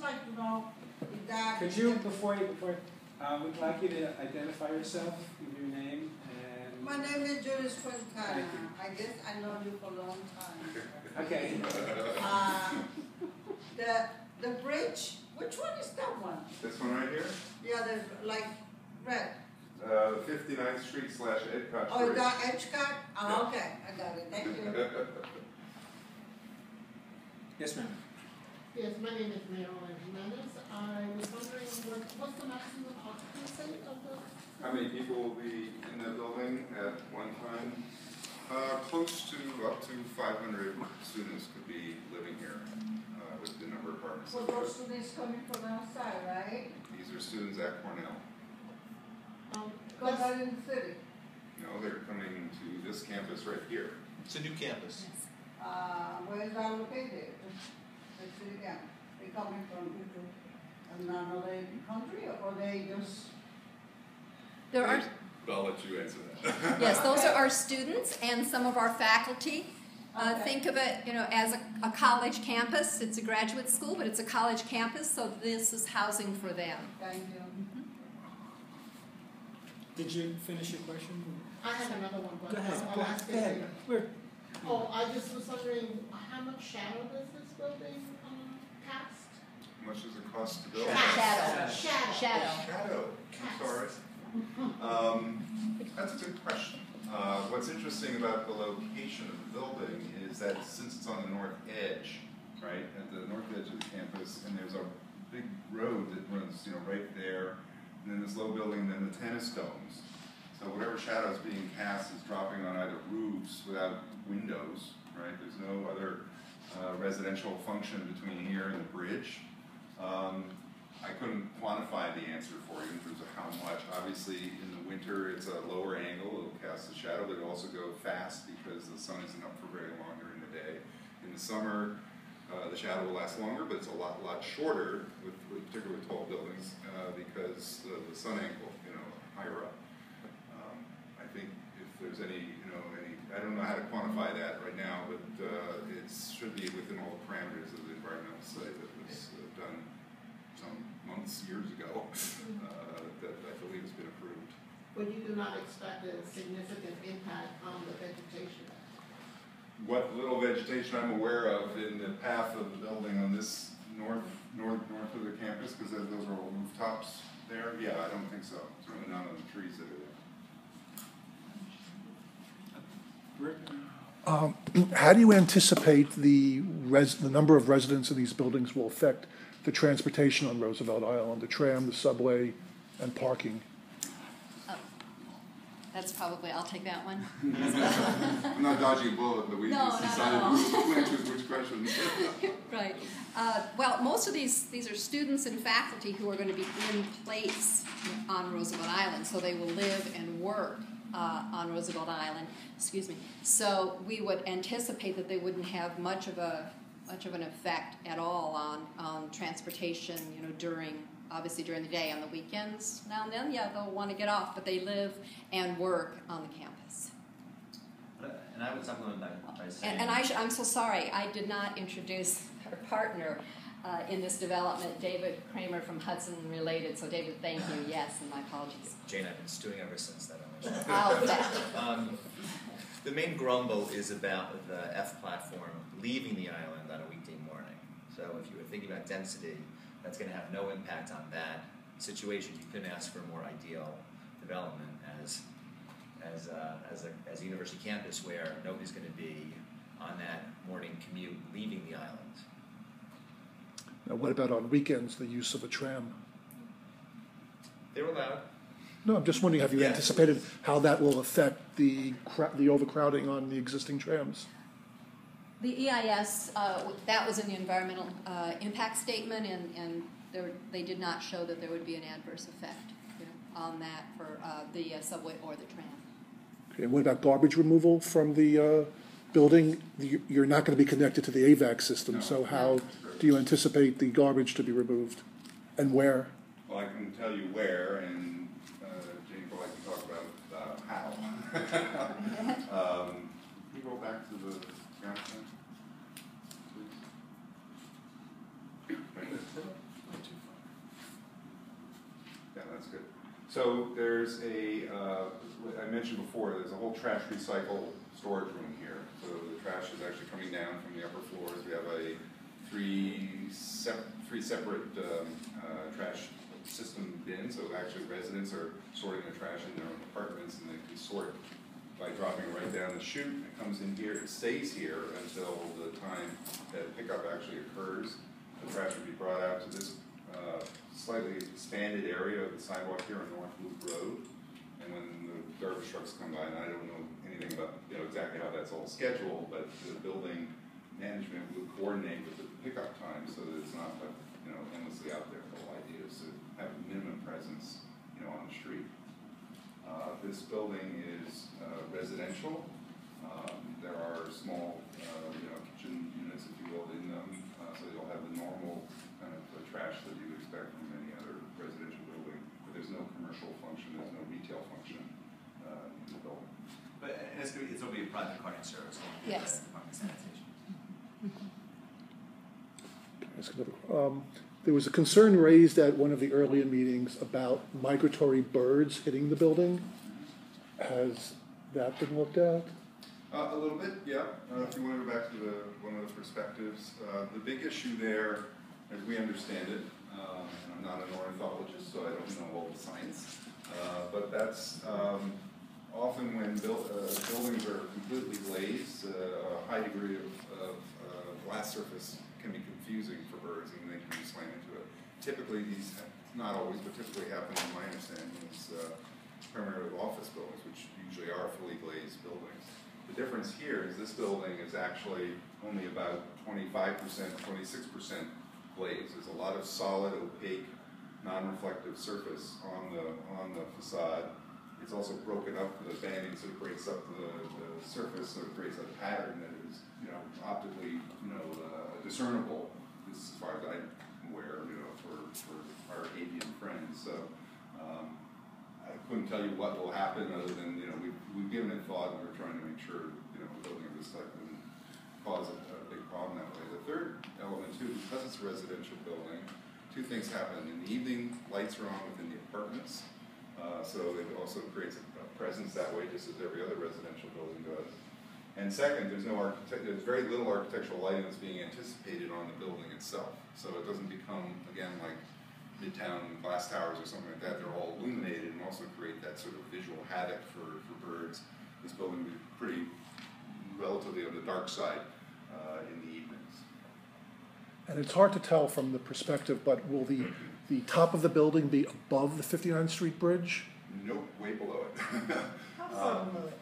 like to know if that... Could you, before we'd like you to identify yourself, give your name, and... My name is Julius Quintana. I guess I know you for a long time. Okay. The bridge, which one is that one? This one right here? Yeah, there's like red. 59th Street / Edcott Oh, Bridge. that Edgecott? Oh, okay, I got it. Thank you. Yes, ma'am. Yes, my name is Marilyn Jimenez. I was wondering what's the maximum occupancy of the... How many people will be in the building at one time? Close to up to 500 students could be living here with the number of apartments. So those students coming from outside, right? These are students at Cornell. Because they're in the city. No, they're coming to this campus right here. It's a new campus. Where is that located? The city campus. They coming from another country, or they just... There are, I'll let you answer that. yes, those are our students and some of our faculty. Okay. Think of it, as a college campus. It's a graduate school, but it's a college campus, so this is housing for them. Thank you. Did you finish your question? I have another one, but Go ahead. I'll ask it Go ahead. later. Oh, I just was wondering, how much shadow does this building cast? How much does it cost to build? Shadow. Shadow. Shadow. I'm sorry. That's a good question. What's interesting about the location of the building is that since it's on the north edge, right, at the north edge of the campus, and there's a big road that runs, right there, and then this low building, and then the tennis domes. So whatever shadow is being cast is dropping on either roofs without windows, right? There's no other residential function between here and the bridge. I couldn't quantify the answer for you in terms of how much. Obviously, in the winter, it's a lower angle. It'll cast a shadow, but it'll also go fast because the sun isn't up for very long during the day. In the summer, the shadow will last longer, but it's a lot shorter, with particularly tall buildings, because the sun angle, higher up. I think if there's any, I don't know how to quantify that right now, but it should be within all the parameters of the environmental study that was done some years ago, that I believe has been approved. But you do not expect a significant impact on the vegetation? What little vegetation I'm aware of in the path of the building on this north of the campus, because those are all rooftops there, yeah, I don't think so. Certainly not on the trees that are there. How do you anticipate the number of residents in these buildings will affect the transportation on Roosevelt Island, the tram, the subway, and parking? That's probably, I'll take that one. I'm not dodging a bullet, but we just decided which question. Right. Well, most of these are students and faculty who are going to be in place on Roosevelt Island, so they will live and work on Roosevelt Island. Excuse me. So we would anticipate that they wouldn't have much of an effect at all on transportation. Obviously during the day. On the weekends, now and then, yeah, they'll want to get off, but they live and work on the campus. And I would supplement that by saying... And I'm so sorry, I did not introduce our partner in this development, David Kramer from Hudson Related. So David, thank you, yes, and my apologies. Jane, I've been stewing ever since that. I'll bet. The main grumble is about the F platform leaving the island on a weekday morning. So if you were thinking about density, that's going to have no impact on that situation. You couldn't ask for a more ideal development as a university campus where nobody's going to be on that morning commute leaving the island. Now, what about on weekends, the use of a tram? They're allowed. No, I'm just wondering, have you anticipated how that will affect the overcrowding on the existing trams? The EIS, that was in the environmental impact statement, and they did not show that there would be an adverse effect on that for the subway or the tram. Okay, and what about garbage removal from the building? You're not going to be connected to the AVAC system, so how do you anticipate the garbage to be removed, and where? Well, I can tell you where, and Jane will like to talk about how. Can you go back to the graph, please? So there's I mentioned before, there's a whole trash recycle storage room here. So the trash is actually coming down from the upper floors. We have three separate trash system bins. So actually residents are sorting their trash in their own apartments, and they can sort by dropping it right down the chute. It comes in here, it stays here until the time that pickup actually occurs. The trash would be brought out to this slightly expanded area of the sidewalk here on North Loop Road. And when the garbage trucks come by, and I don't know anything about exactly how that's all scheduled, but the building management would coordinate with the pickup time so that it's not like, endlessly out there. The whole idea is to have a minimum presence, on the street. This building is residential. There are small, kitchen units, if you will, in them, so you'll have the normal kind of trash that you would expect from any other residential building. But there's no commercial function, there's no retail function in the building. But it'll be a private carting service. Yes. Sanitation. There was a concern raised at one of the earlier meetings about migratory birds hitting the building. Has that been looked at? A little bit, yeah. If you want to go back to one of the perspectives, the big issue there, as we understand it, and I'm not an ornithologist, so I don't know all the science, but that's often when buildings are completely glazed, a high degree of glass surface can be confusing for birds, and they can slam into it. Typically, these, not always, but typically happen, in my understanding, is primarily office buildings, which usually are fully glazed buildings. The difference here is this building is actually only about 25%, 26% glazed. There's a lot of solid, opaque, non-reflective surface on the facade. It's also broken up with a banding, so it breaks up the surface, so it creates a pattern that is, optically, discernible, as far as I'm aware, for our avian friends. So I couldn't tell you what will happen other than, we've given it thought, and we're trying to make sure, a building of this type wouldn't cause a big problem that way. The third element too, because it's a residential building, two things happen. In the evening, lights are on within the apartments, so it also creates a presence that way, just as every other residential building does. And second, there's very little architectural lighting that's being anticipated on the building itself. So it doesn't become, again, like Midtown glass towers or something like that. They're all illuminated and also create that sort of visual havoc for birds. This building would be pretty relatively on the dark side in the evenings. And it's hard to tell from the perspective, but will the top of the building be above the 59th Street Bridge? Nope, way below it. How far below it?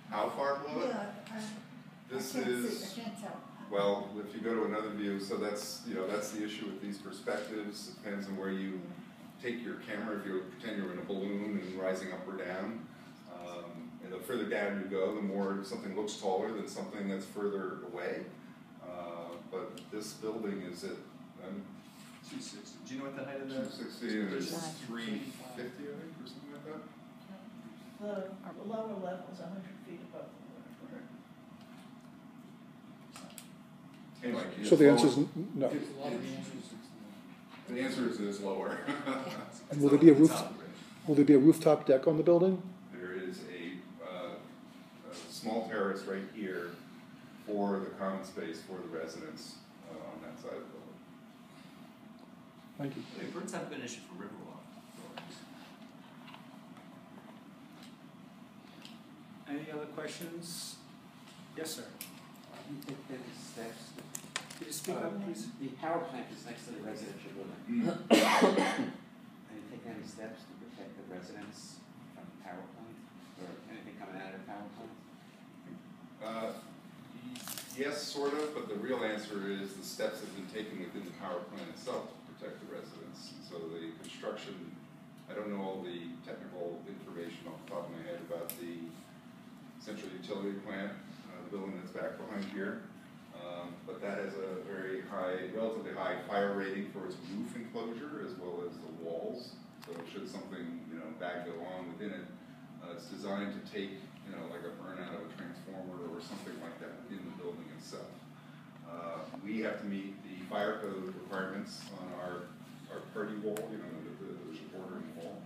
How far below it? Yeah, I can't tell. Well, if you go to another view, so that's the issue with these perspectives. It depends on where you take your camera. If you pretend you're in a balloon and rising up or down, and the further down you go, the more something looks taller than something that's further away. But this building is at 260. Do you know what the height of the 260, and it's 350, I think, or something like that. The lower level is 100 feet above the water. Okay. Anyway, So the answer is no. The answer is it's lower. And will there be a Will there be a rooftop deck on the building? There is a small terrace right here for the common space for the residents on that side of the building. Thank you. The birds haven't been an issue for Riverwalk buildings. Any other questions? Yes, sir. Could you speak up, please? The power plant is next to the residential building. Are you taking any steps to protect the residents from the power plant, or anything coming out of the power plant? Yes, sort of, but the real answer is the steps have been taken within the power plant itself to protect the residents. So the construction, I don't know all the technical information off the top of my head about the central utility plant, the building that's back behind here. But that has a very high, relatively high fire rating for its roof enclosure as well as the walls. So should something, bad go on within it, it's designed to take, like a burnout of a transformer or something like that in the building itself. We have to meet the fire code requirements on our party wall, the bordering wall.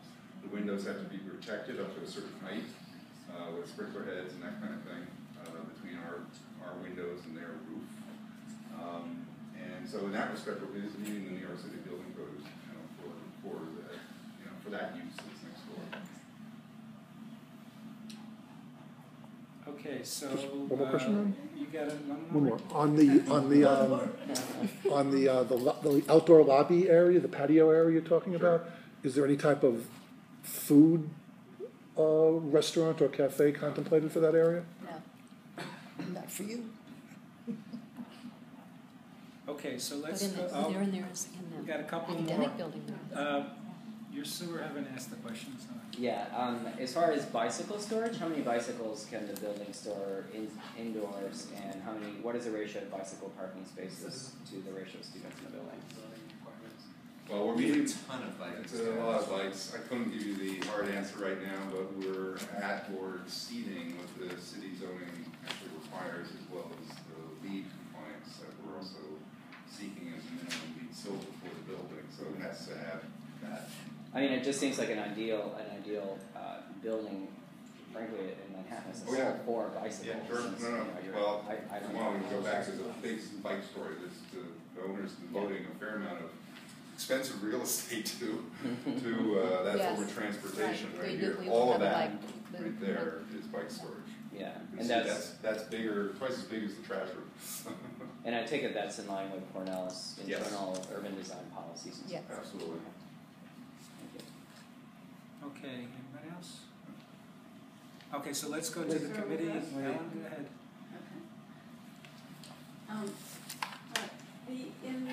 The windows have to be protected up to a certain height, with sprinkler heads and that kind of thing, between our windows and their roof. And so in that respect, it is meeting the New York City building codes, for that use that's next door. Okay, so one more question, Ron? you got One more. On the outdoor lobby area, the patio area you're talking about, is there any type of food restaurant or cafe contemplated for that area? No. Not for you. Okay, so But let's in go. the, they're in there as in We the got a couple academic more. building. Your sewer haven't asked the questions. Yeah, as far as bicycle storage, how many bicycles can the building store indoors, and what is the ratio of bicycle parking spaces to the ratio of students in the building? Well, we're We have meeting a ton of bikes. It's a lot of bikes. I couldn't give you the hard answer right now, but we're at or exceeding what the city zoning actually requires, as well as the LEED compliance that we're also seeking as a minimum LEED silver for the building. So it has to have that. I mean, it just seems like an ideal building, frankly, in Manhattan. It's Oh, yeah. for bicycles. Yeah, sure. Since, No. you're- Well, I don't tomorrow we know. go back to the big bike story. The owners devoting a fair amount of expensive real estate to that Yes. form of transportation Right. right We here. do All of have a that bike- right there is bike storage. Yeah, You and see, that's bigger, twice as big as the trash room. and I take it that's in line with Cornell's Yes. internal urban design policies and Yes. stuff. Absolutely. Thank you. Okay, anybody else? Okay, so let's go to the committee. Ellen, go ahead. In